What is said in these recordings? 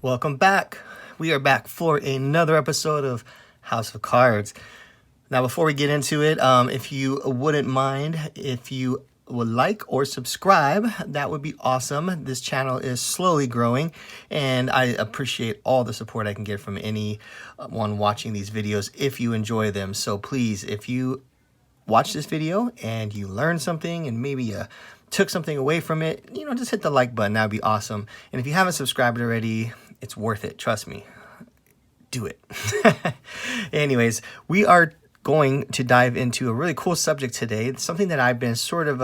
Welcome back. We are back for another episode of House of Cards. Now, before we get into it, if you wouldn't mind, if you would like or subscribe, that would be awesome. This channel is slowly growing, and I appreciate all the support I can get from anyone watching these videos if you enjoy them. So please, if you watch this video and you learned something and maybe you took something away from it, just hit the like button. That would be awesome. And if you haven't subscribed already, it's worth it. Trust me. Do it. Anyways, we are going to dive into a really cool subject today. It's something that I've been sort of,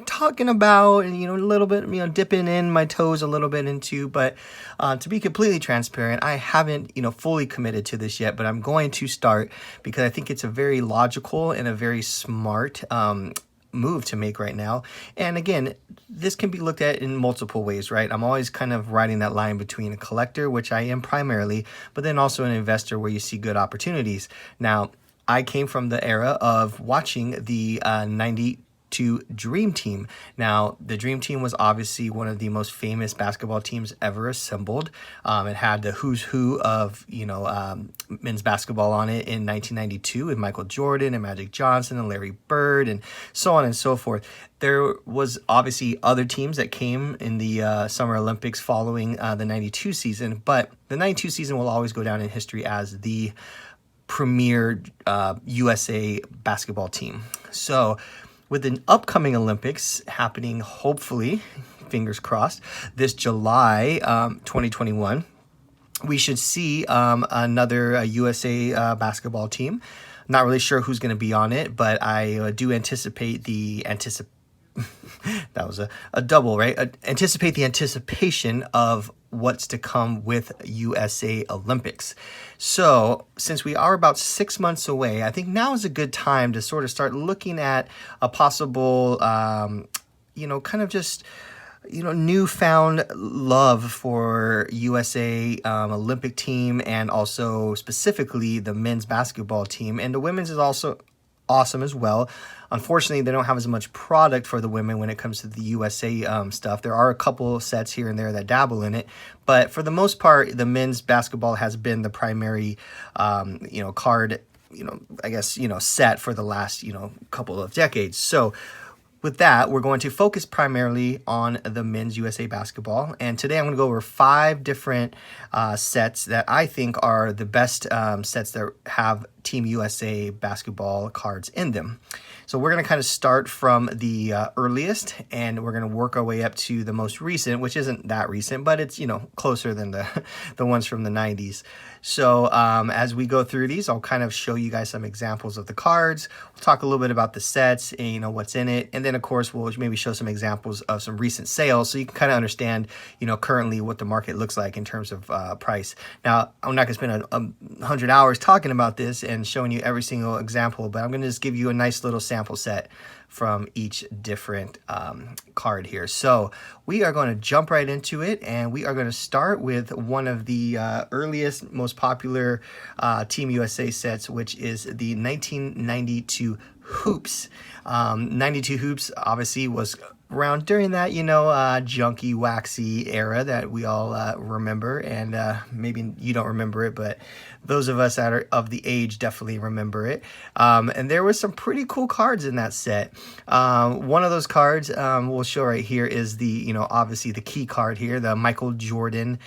talking about and, a little bit, dipping in my toes a little bit into. But to be completely transparent, I haven't, fully committed to this yet, but I'm going to start because I think it's a very logical and a very smart move to make right now. And again, this can be looked at in multiple ways, right? I'm always kind of riding that line between a collector, which I am primarily, but then also an investor where you see good opportunities. Now, I came from the era of watching the 92 Dream Team. Now, the Dream Team was obviously one of the most famous basketball teams ever assembled. It had the who's who of, men's basketball on it in 1992 with Michael Jordan and Magic Johnson and Larry Bird and so on and so forth. There was obviously other teams that came in the Summer Olympics following the 92 season, but the 92 season will always go down in history as the premier USA basketball team. So with the upcoming Olympics happening, hopefully, fingers crossed, this July 2021, we should see another USA basketball team. Not really sure who's going to be on it, but I do anticipate that was a double, right? Anticipate the anticipation of what's to come with USA Olympics. So since we are about 6 months away, I think now is a good time to sort of start looking at a possible, newfound love for USA Olympic team, and also specifically the men's basketball team. And the women's is also awesome as well. Unfortunately, they don't have as much product for the women when it comes to the USA stuff. There are a couple sets here and there that dabble in it, but for the most part, the men's basketball has been the primary, card, set for the last, couple of decades. So with that, we're going to focus primarily on the men's USA basketball. And today I'm going to go over 5 different sets that I think are the best sets that have Team USA basketball cards in them. So we're going to kind of start from the earliest, and we're going to work our way up to the most recent, which isn't that recent, but it's, closer than the ones from the 90s. So as we go through these, I'll kind of show you guys some examples of the cards. We'll talk a little bit about the sets and, what's in it. And then, of course, we'll maybe show some examples of some recent sales so you can kind of understand, currently what the market looks like in terms of price. Now, I'm not going to spend 100 hours talking about this and showing you every single example, but I'm going to just give you a nice little sample set from each different card here. So we are going to jump right into it, and we are going to start with one of the earliest, most popular Team USA sets, which is the 1992 Hoops. 92 Hoops obviously was around during that, junky, waxy era that we all remember, and maybe you don't remember it, but those of us that are of the age definitely remember it. And there was some pretty cool cards in that set. One of those cards we'll show right here is the, obviously the key card here, the Michael Jordan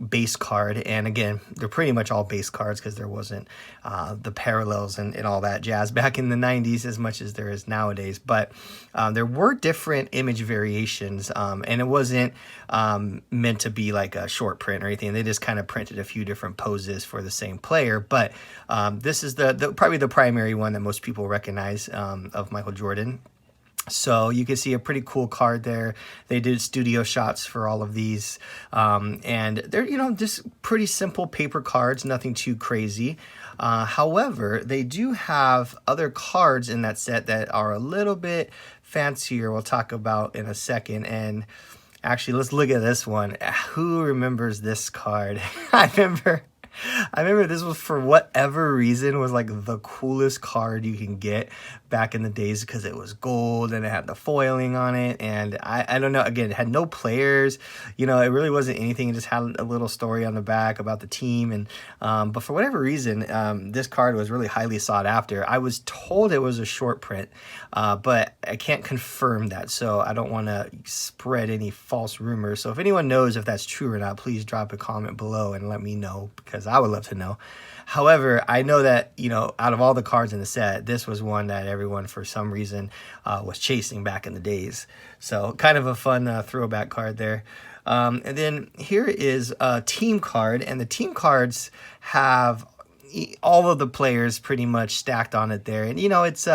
base card. And again, they're pretty much all base cards because there wasn't the parallels and all that jazz back in the 90s as much as there is nowadays. But there were different image variations, and it wasn't meant to be like a short print or anything. They just kind of printed a few different poses for the same player. But this is the probably the primary one that most people recognize of Michael Jordan. So you can see a pretty cool card there. They did studio shots for all of these. And they're, just pretty simple paper cards, nothing too crazy. However, they do have other cards in that set that are a little bit fancier. We'll talk about in a second. And actually, let's look at this one. Who remembers this card? I remember I remember this was, for whatever reason, was like the coolest card you can get back in the days because it was gold and it had the foiling on it. And I don't know, again, it had no players. You know, it really wasn't anything. It just had a little story on the back about the team. And but for whatever reason, this card was really highly sought after. I was told it was a short print, but I can't confirm that. So I don't want to spread any false rumors. So if anyone knows if that's true or not, please drop a comment below and let me know, because I would love to know. However, I know that, you know, out of all the cards in the set, this was one that everyone for some reason was chasing back in the days. So kind of a fun throwback card there. And then here is a team card, and the team cards have all of the players pretty much stacked on it there. And, you know, it's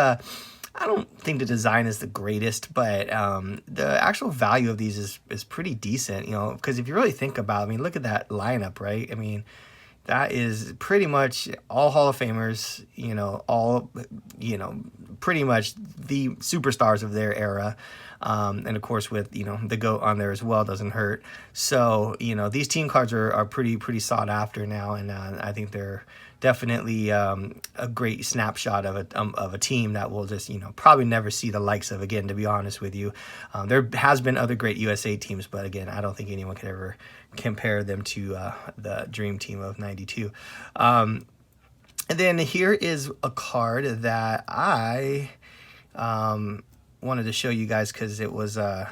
I don't think the design is the greatest, but the actual value of these is pretty decent, you know, because if you really think about it, I mean, look at that lineup, right? I mean, that is pretty much all Hall of Famers, you know, all, you know, pretty much the superstars of their era. And of course, with, you know, the GOAT on there as well, doesn't hurt. So, you know, these team cards are pretty sought after now. And I think they're definitely a great snapshot of a team that we'll just, you know, probably never see the likes of again, to be honest with you. There has been other great USA teams, but again, I don't think anyone could ever compare them to the Dream Team of '92. And then here is a card that I wanted to show you guys because it was a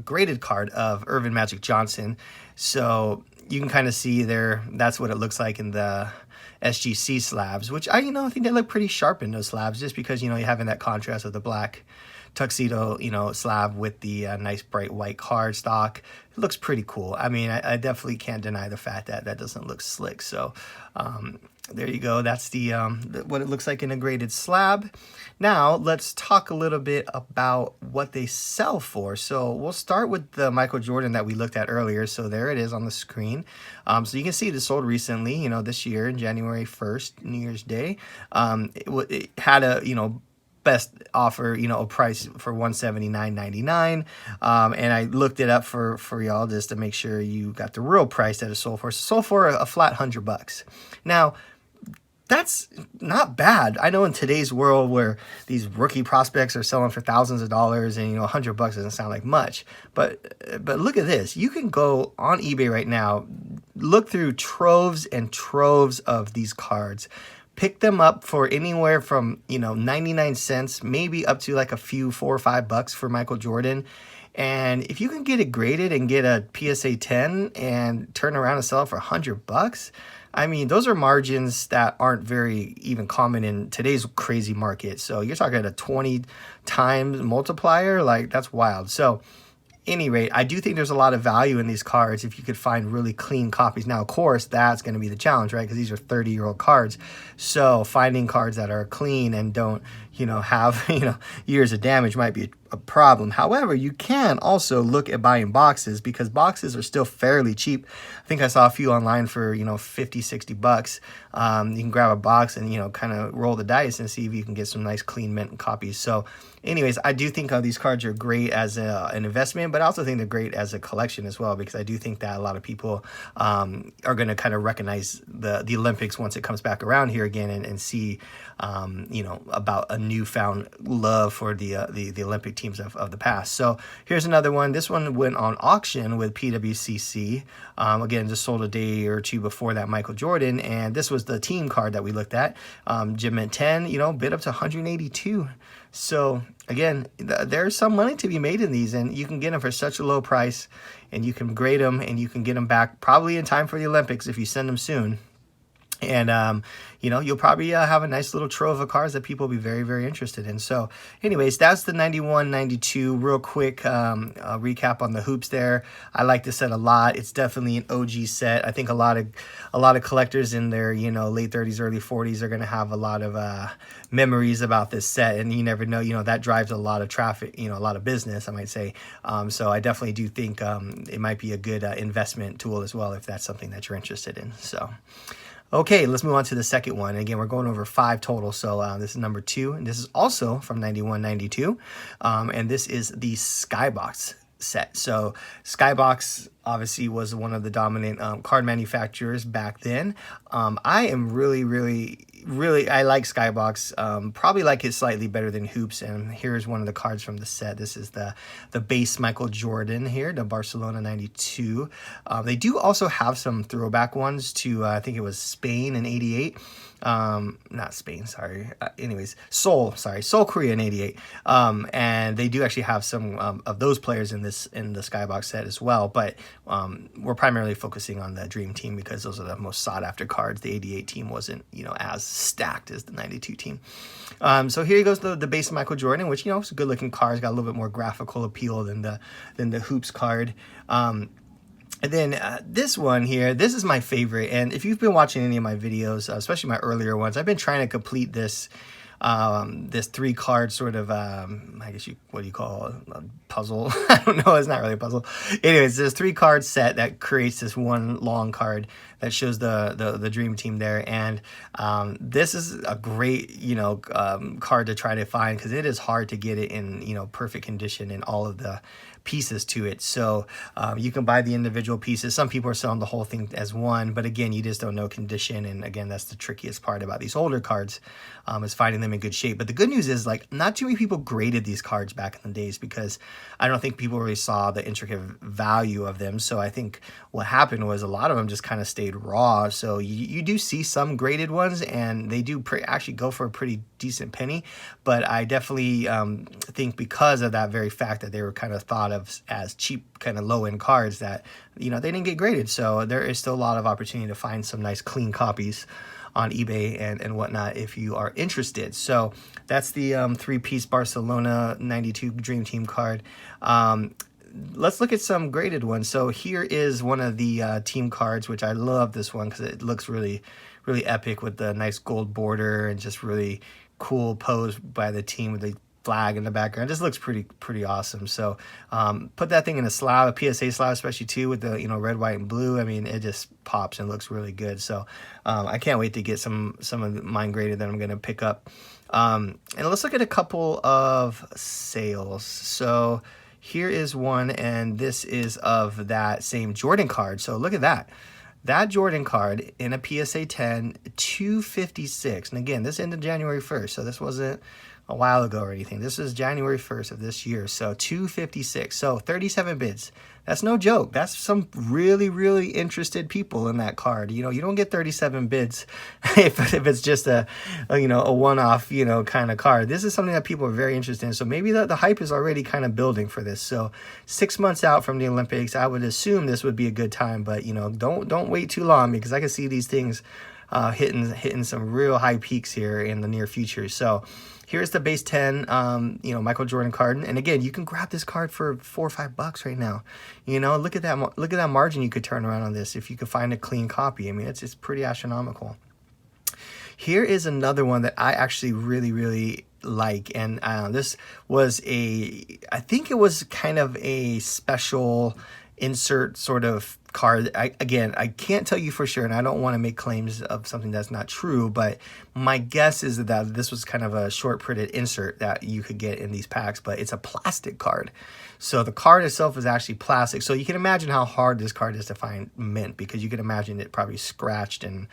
graded card of Irvin Magic Johnson. So you can kind of see there, that's what it looks like in the SGC slabs, which I think they look pretty sharp in those slabs, just because, you know, you're having that contrast of the black tuxedo, you know, slab with the nice bright white card stock. It looks pretty cool. I mean, I definitely can't deny the fact that that doesn't look slick. So there you go. That's the what it looks like in a graded slab. Now let's talk a little bit about what they sell for. So we'll start with the Michael Jordan that we looked at earlier. So there it is on the screen. So you can see it sold recently, you know, this year, January 1st, New Year's Day. It had a, you know, best offer, you know, a price for $179.99. And I looked it up for y'all just to make sure you got the real price that it sold for. So it sold for a flat $100. Now, that's not bad. I know in today's world where these rookie prospects are selling for thousands of dollars, and, you know, $100 doesn't sound like much, but look at this. You can go on eBay right now, look through troves and troves of these cards, pick them up for anywhere from, you know, 99 cents, maybe up to like a few, $4 or $5 for Michael Jordan. And if you can get it graded and get a PSA 10 and turn around and sell it for $100, I mean, those are margins that aren't very even common in today's crazy market. So you're talking a 20 times multiplier, like that's wild. So any rate, I do think there's a lot of value in these cards if you could find really clean copies. Now, of course, that's going to be the challenge, right? Because these are 30-year-old cards. So finding cards that are clean and don't, you know, have, you know, years of damage might be a problem. However, you can also look at buying boxes, because boxes are still fairly cheap. I think I saw a few online for, you know, $50, $60. You can grab a box and, you know, kind of roll the dice and see if you can get some nice clean mint copies. So anyways, I do think these cards are great as an investment, but I also think they're great as a collection as well, because I do think that a lot of people are going to kind of recognize the Olympics once it comes back around here again, and see, you know, about a newfound love for the Olympic teams of the past. So here's another one. This one went on auction with PWCC. Again, just sold a day or two before that Michael Jordan, and this was the team card that we looked at. Gem Mint 10, you know, bid up to 182. So again, there's some money to be made in these, and you can get them for such a low price, and you can grade them, and you can get them back probably in time for the Olympics if you send them soon. And, you know, you'll probably have a nice little trove of cards that people will be very, very interested in. So anyways, that's the 91-92. Real quick recap on the hoops there. I like this set a lot. It's definitely an OG set. I think a lot of collectors in their, you know, late 30s, early 40s are going to have a lot of memories about this set. And you never know, you know, that drives a lot of traffic, you know, a lot of business, I might say. So I definitely do think it might be a good investment tool as well, if that's something that you're interested in. So okay, let's move on to the second one. Again, we're going over 5 total. So this is number 2, and this is also from 91-92. And this is the Skybox set. So Skybox obviously was one of the dominant card manufacturers back then. I am really, I like Skybox. Probably like it slightly better than Hoops. And here's one of the cards from the set. This is the base Michael Jordan here, the Barcelona 92. They do also have some throwback ones to, I think it was Spain in 88. Not Spain, sorry. Anyways, Seoul Korea in 88. And they do actually have some of those players in the Skybox set as well, but we're primarily focusing on the Dream Team because those are the most sought after cards. The 88 team wasn't, as stacked as the 92 team. So here goes the base Michael Jordan, which, it's a good looking card. It's got a little bit more graphical appeal than the Hoops card. And then this one here, this is my favorite. And if you've been watching any of my videos, especially my earlier ones, I've been trying to complete this 3-card sort of, I guess what do you call a puzzle? I don't know. It's not really a puzzle. Anyways, this 3-card set that creates this one long card that shows the Dream Team there. And this is a great, card to try to find because it is hard to get it in, perfect condition in all of the pieces to it. So you can buy the individual pieces. Some people are selling the whole thing as one, but again, you just don't know condition. And again, that's the trickiest part about these older cards, is finding them in good shape. But the good news is, not too many people graded these cards back in the days because I don't think people really saw the intricate value of them. So I think what happened was a lot of them just kind of stayed raw. So you do see some graded ones, and they do actually go for a pretty decent penny. But I definitely think because of that very fact that they were kind of thought of as cheap, kind of low-end cards, that they didn't get graded. So there is still a lot of opportunity to find some nice clean copies on eBay and whatnot if you are interested. So that's the 3-piece Barcelona 92 Dream Team card. Let's look at some graded ones. So here is one of the team cards, which I love this one because it looks really epic with the nice gold border and just really cool pose by the team with the flag in the background. It just looks pretty awesome. So put that thing in a slab, a PSA slab, especially too with the red, white, and blue. I mean, it just pops and looks really good. So I can't wait to get some of mine graded that I'm going to pick up. And let's look at a couple of sales. So here is one, and this is of that same Jordan card. So look at that. That Jordan card in a PSA 10, $256. And again, this ended January 1st, so this wasn't a while ago or anything. This is January 1st of this year, so $256. So 37 bids. That's no joke. That's some really interested people in that card. You don't get 37 bids if it's just a one-off, kind of card. This is something that people are very interested in. So maybe the hype is already kind of building for this. So 6 months out from the Olympics, I would assume this would be a good time. But don't wait too long because I can see these things hitting some real high peaks here in the near future. So here's the base 10, Michael Jordan card. And again, you can grab this card for $4 or $5 right now. Look at that margin you could turn around on this if you could find a clean copy. I mean, it's pretty astronomical. Here is another one that I actually really like. And this was I think it was kind of a special insert sort of card. I can't tell you for sure, and I don't want to make claims of something that's not true, but my guess is that this was kind of a short printed insert that you could get in these packs, but it's a plastic card. So the card itself is actually plastic. So you can imagine how hard this card is to find mint, because you can imagine it probably scratched and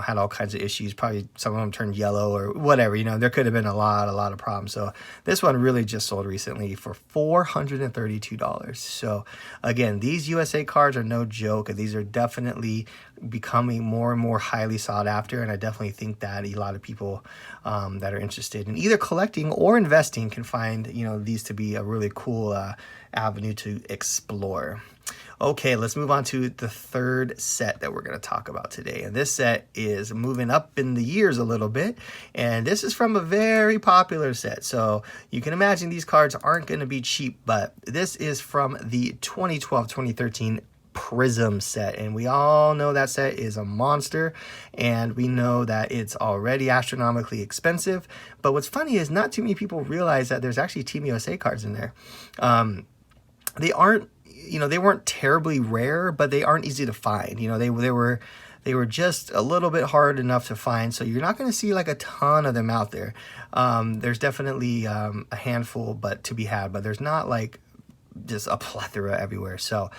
had all kinds of issues. Probably some of them turned yellow or whatever. There could have been a lot of problems. So this one really just sold recently for $432. So again, these USA cards are no joke. These are definitely becoming more and more highly sought after, and I definitely think that a lot of people that are interested in either collecting or investing can find these to be a really cool avenue to explore. Okay, let's move on to the third set that we're going to talk about today. And this set is moving up in the years a little bit. And this is from a very popular set. So you can imagine these cards aren't going to be cheap, but this is from the 2012-2013 Prism set. And we all know that set is a monster. And we know that it's already astronomically expensive. But what's funny is not too many people realize that there's actually Team USA cards in there. They aren't, they weren't terribly rare, but they aren't easy to find. They were just a little bit hard enough to find. So you're not going to see like a ton of them out there. There's definitely a handful, but to be had, but there's not like just a plethora everywhere. So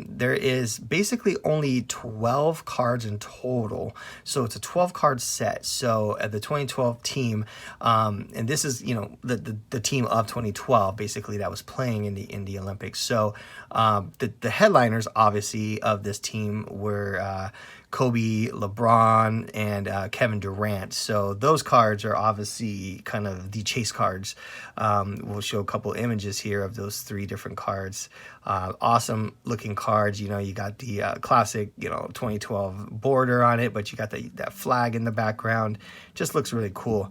there is basically only 12 cards in total. So it's a 12 card set. So the 2012 team, and this is, the team of 2012 basically that was playing in the Olympics. So the headliners obviously of this team were Kobe, LeBron, and Kevin Durant. So those cards are obviously kind of the chase cards. We'll show a couple images here of those 3 different cards. Awesome looking cards. You got the classic, 2012 border on it, but you got that flag in the background. Just looks really cool.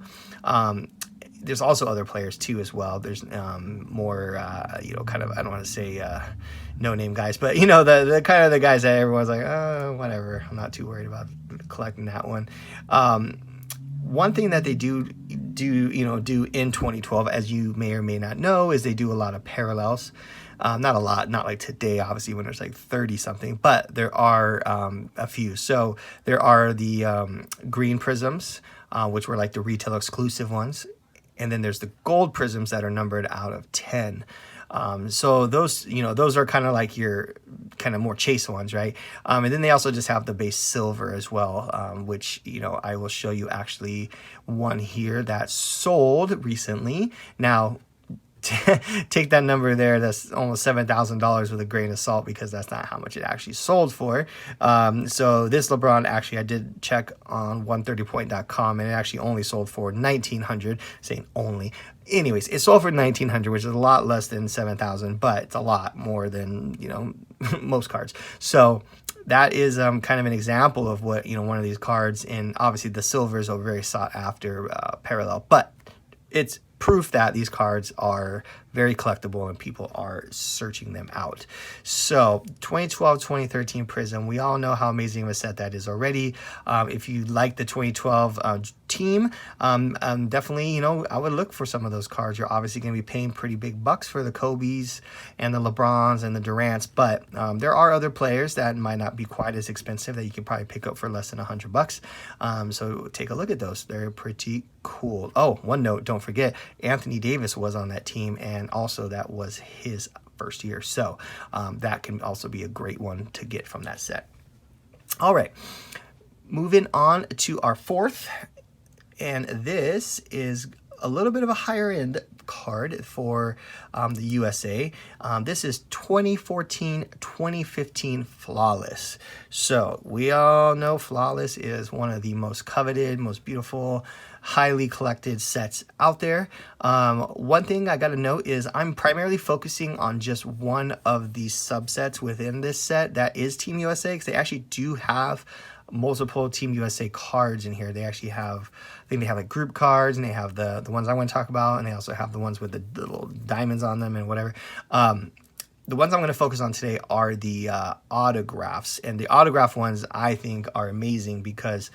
There's also other players too as well. There's more, kind of, I don't want to say no-name guys, but the kind of the guys that everyone's like, oh, whatever. I'm not too worried about collecting that one. One thing that they do in 2012, as you may or may not know, is they do a lot of parallels. Not a lot, not like today, obviously, when there's like 30 something, but there are a few. So there are the green prisms, which were like the retail exclusive ones. And then there's the gold prisms that are numbered out of 10. So those are kind of like your kind of more chase ones, right? And then they also just have the base silver as well, which, I will show you actually one here that sold recently. Now, take that number there, that's almost $7,000 with a grain of salt, because that's not how much it actually sold for. So this LeBron, actually, I did check on 130point.com, and it actually only sold for $1,900, saying only. Anyways, it sold for $1,900, which is a lot less than $7,000, but it's a lot more than, most cards. So that is kind of an example of what, one of these cards, and obviously the silver is a very sought after parallel, but it's proof that these cards are very collectible and people are searching them out. So 2012-2013 Prism, we all know how amazing of a set that is already. If you like the 2012 team, definitely, I would look for some of those cards. You're obviously going to be paying pretty big bucks for the Kobe's and the LeBrons and the Durants, but there are other players that might not be quite as expensive that you can probably pick up for less than $100. So take a look at those. They're pretty cool. Oh, one note, don't forget, Anthony Davis was on that team, and also that was his first year. So that can also be a great one to get from that set. All right, moving on to our fourth, and this is a little bit of a higher end card for the USA. This is 2014-2015 Flawless. So we all know Flawless is one of the most coveted, most beautiful, highly collected sets out there. One thing I got to note is I'm primarily focusing on just one of these subsets within this set, that is Team USA, because they actually do have multiple Team USA cards in here. They actually have, I think they have like group cards, and they have the ones I want to talk about, and they also have the ones with the little diamonds on them and whatever. The ones I'm going to focus on today are the autographs, and the autograph ones I think are amazing because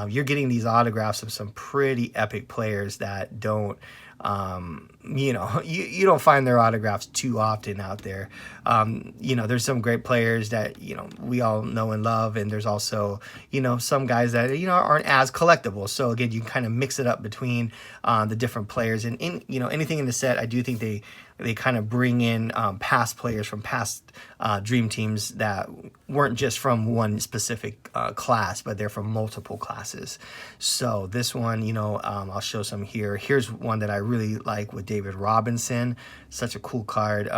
you're getting these autographs of some pretty epic players that don't, you don't find their autographs too often out there. There's some great players that, we all know and love, and there's also, some guys that, aren't as collectible. So again, you can kind of mix it up between the different players, and anything in the set, I do think they kind of bring in past players from past dream teams that weren't just from one specific class, but they're from multiple classes. So this one, I'll show some here. Here's one that I really like with David Robinson. Such a cool card.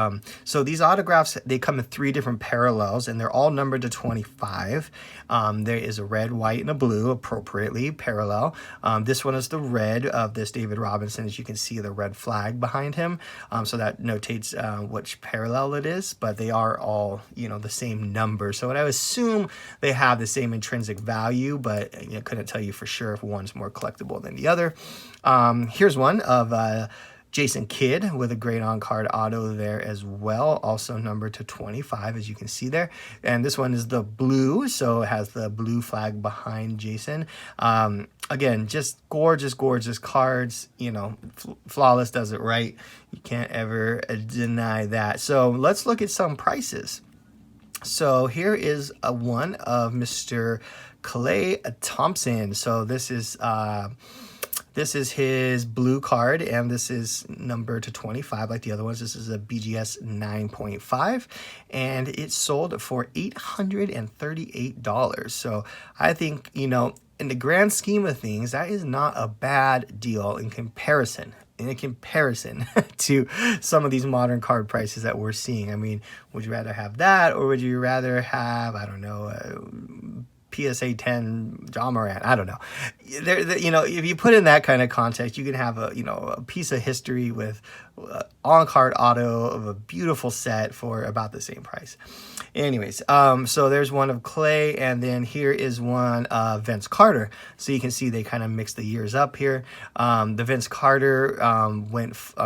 So these autographs, they come in 3 different parallels, and they're all numbered to 25. There is a red, white, and a blue, appropriately parallel. This one is the red of this David Robinson. As you can see, the red flag behind him. So that notates which parallel it is, but they are all, the same number. So I would assume they have the same intrinsic value, but I couldn't tell you for sure if one's more collectible than the other. Here's one of Jason Kidd with a great on-card auto there as well, also numbered to 25, as you can see there. And this one is the blue, so it has the blue flag behind Jason. Again, just gorgeous, gorgeous cards. Flawless does it right. You can't ever deny that. So let's look at some prices. So here is a one of Mr. Klay Thompson. So this is This is his blue card, and this is number to 25 like the other ones. This is a BGS 9.5, and it sold for $838. So I think, you know, in the grand scheme of things, that is not a bad deal in comparison to some of these modern card prices that we're seeing. I mean, would you rather have that, or would you rather have, I don't know, PSA 10 John Morant? I don't know. You know, if you put in that kind of context, you can have a, you know, a piece of history with on-card auto of a beautiful set for about the same price. Anyways, so there's one of Clay, and then here is one of Vince Carter. So you can see they kind of mix the years up here. The Vince Carter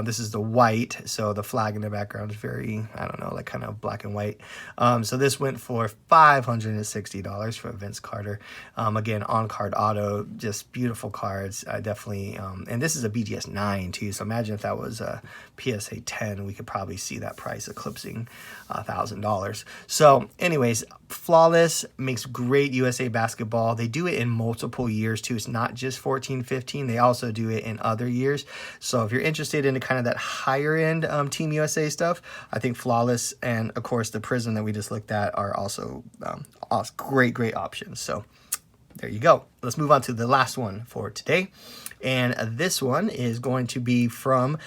this is the white, so the flag in the background is very, I don't know, like kind of black and white. So this went for $560 for Vince Carter. Again, on-card auto, just beautiful cards. I definitely, and this is a BGS 9 too, so imagine if that was a PSA 10, we could probably see that price eclipsing $1,000. So anyways, Flawless makes great USA basketball. They do it in multiple years too. It's not just 14, 15. They also do it in other years. So if you're interested in kind of that higher end Team USA stuff, I think Flawless and of course the Prism that we just looked at are also great options. So there you go. Let's move on to the last one for today. And this one is going to be from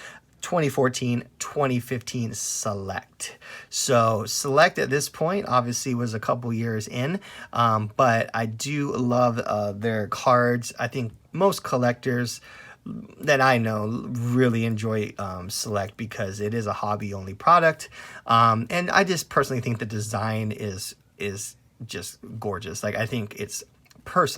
2014-2015 Select. So Select at this point obviously was a couple years in, but I do love their cards. I think most collectors that I know really enjoy Select because it is a hobby only product, and I just personally think the design is just gorgeous. Like I think it's I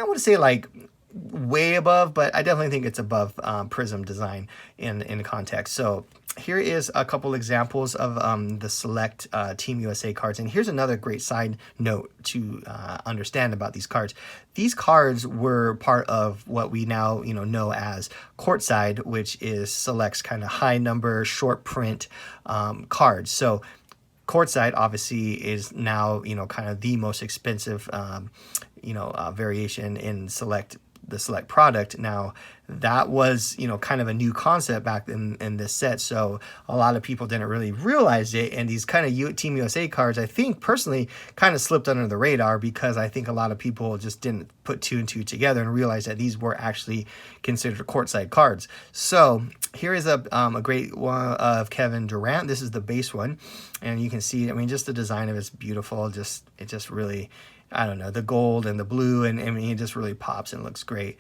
would say like way above, but I definitely think it's above Prism design in context. So here is a couple examples of the Select Team USA cards. And here's another great side note to understand about these cards. These cards were part of what we now know as Courtside, which is Select's kind of high number short print cards. So Courtside obviously is now kind of the most expensive variation in the Select product. Now that was kind of a new concept back in this set, so a lot of people didn't really realize it, and these kind of Team USA cards I think personally kind of slipped under the radar because I think a lot of people just didn't put two and two together and realize that these were actually considered Courtside cards. So here is a great one of Kevin Durant. This is the base one, and you can see, I mean, just the design of it's beautiful. It just really, I don't know, the gold and the blue, and I mean, it just really pops and looks great.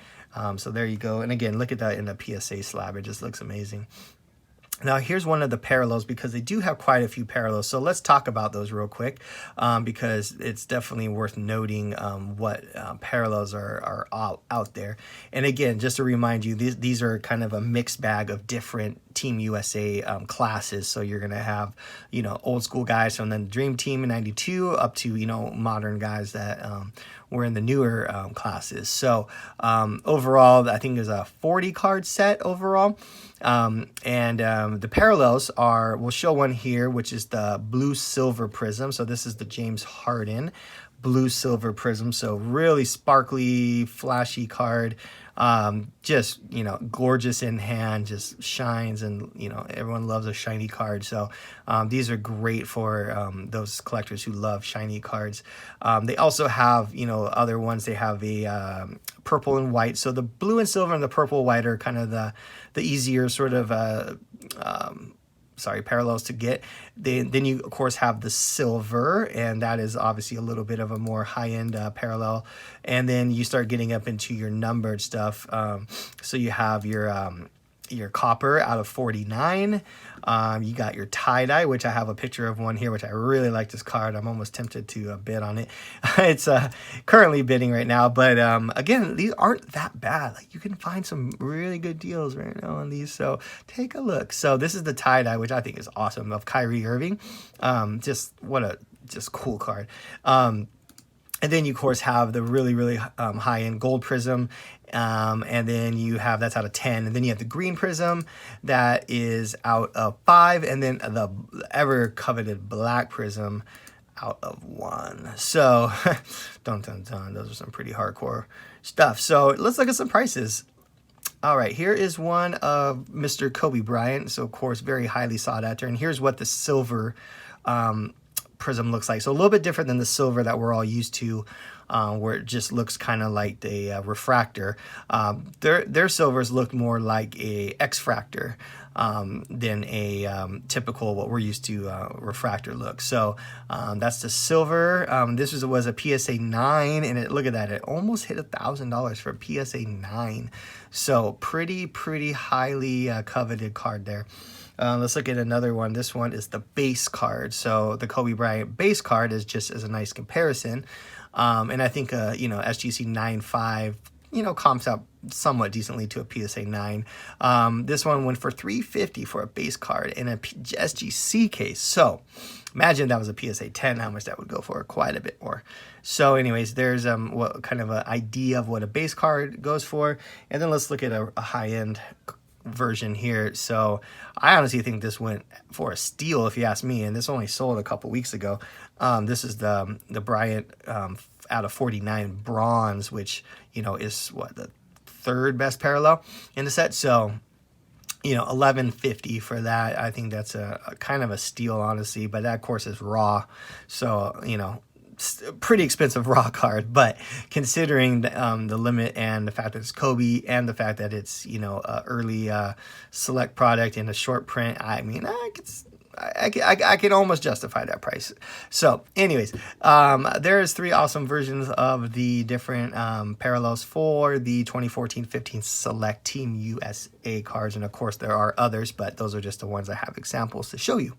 So there you go. And again, look at that in the PSA slab. It just looks amazing. Now here's one of the parallels, because they do have quite a few parallels. So let's talk about those real quick, because it's definitely worth noting what parallels are out there. And again, just to remind you, these are kind of a mixed bag of different Team USA classes. So you're going to have, old school guys from the Dream Team in 92 up to, modern guys that were in the newer classes. So overall, I think there's a 40 card set overall. The parallels are, we'll show one here, which is the blue silver prism. So this is the James Harden blue silver prism. So really sparkly, flashy card. Just, gorgeous in hand, just shines, and, everyone loves a shiny card. So, these are great for, those collectors who love shiny cards. They also have, other ones. They have a, purple and white. So the blue and silver and the purple white are kind of the easier sort of, parallels to get. Then you of course have the silver, and that is obviously a little bit of a more high-end parallel. And then you start getting up into your numbered stuff. So you have your copper out of 49. You got your tie-dye, which I have a picture of one here, which I really like this card. I'm almost tempted to bid on it. It's currently bidding right now, but again, these aren't that bad. Like, you can find some really good deals right now on these, so take a look. So this is the tie-dye, which I think is awesome, of Kyrie Irving. Just cool card. And then you, of course, have the really high-end gold prism. And then you have, that's out of 10. And then you have the green prism that is out of 5. And then the ever coveted black prism out of 1. So, dun dun dun, those are some pretty hardcore stuff. So let's look at some prices. All right, here is one of Mr. Kobe Bryant. So, of course, very highly sought after. And here's what the silver prism looks like. So a little bit different than the silver that we're all used to, where it just looks kind of like the refractor. Their silvers look more like a X-fractor than a typical what we're used to refractor look. So that's the silver. This was a PSA 9, and look at that, it almost hit $1,000 for a PSA 9. So pretty highly coveted card there. Let's look at another one. This one is the base card. So the Kobe Bryant base card is just as a nice comparison. And I think, SGC 9.5, comps out somewhat decently to a PSA 9. This one went for $350 for a base card in a SGC case. So imagine that was a PSA 10, how much that would go for, quite a bit more. So anyways, there's what kind of an idea of what a base card goes for. And then let's look at a high-end version here. So I honestly think this went for a steal, if you ask me, and this only sold a couple weeks ago. This is the Bryant out of 49 bronze, which is what, the 3rd best parallel in the set. So $11.50 for that. I think that's a kind of a steal, honestly, but that of course is raw, so pretty expensive raw card. But considering the limit and the fact that it's Kobe and the fact that it's a early select product in a short print, I mean, I can almost justify that price. So anyways, there's 3 awesome versions of the different parallels for the 2014-15 select Team USA cards, and of course there are others, but those are just the ones I have examples to show you.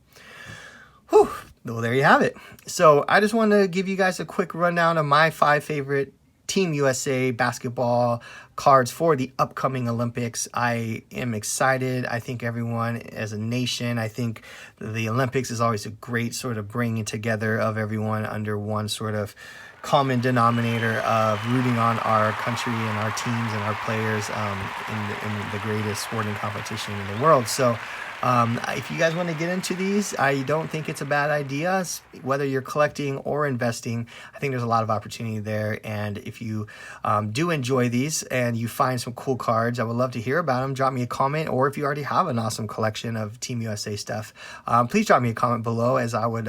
Whew. Well, there you have it. So I just want to give you guys a quick rundown of my 5 favorite Team USA basketball cards for the upcoming Olympics. I am excited. I think everyone as a nation, I think the Olympics is always a great sort of bringing together of everyone under one sort of common denominator of rooting on our country and our teams and our players in the greatest sporting competition in the world. So if you guys want to get into these, I don't think it's a bad idea. Whether you're collecting or investing, I think there's a lot of opportunity there. And if you do enjoy these and you find some cool cards, I would love to hear about them. Drop me a comment, or if you already have an awesome collection of Team USA stuff, please drop me a comment below, as I would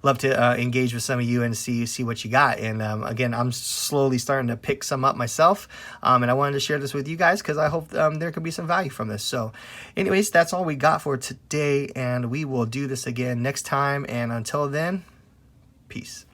love to engage with some of you and see what you got. And again, I'm slowly starting to pick some up myself, and I wanted to share this with you guys because I hope there could be some value from this. So anyways, that's all we got for today, and we will do this again next time. And until then, peace.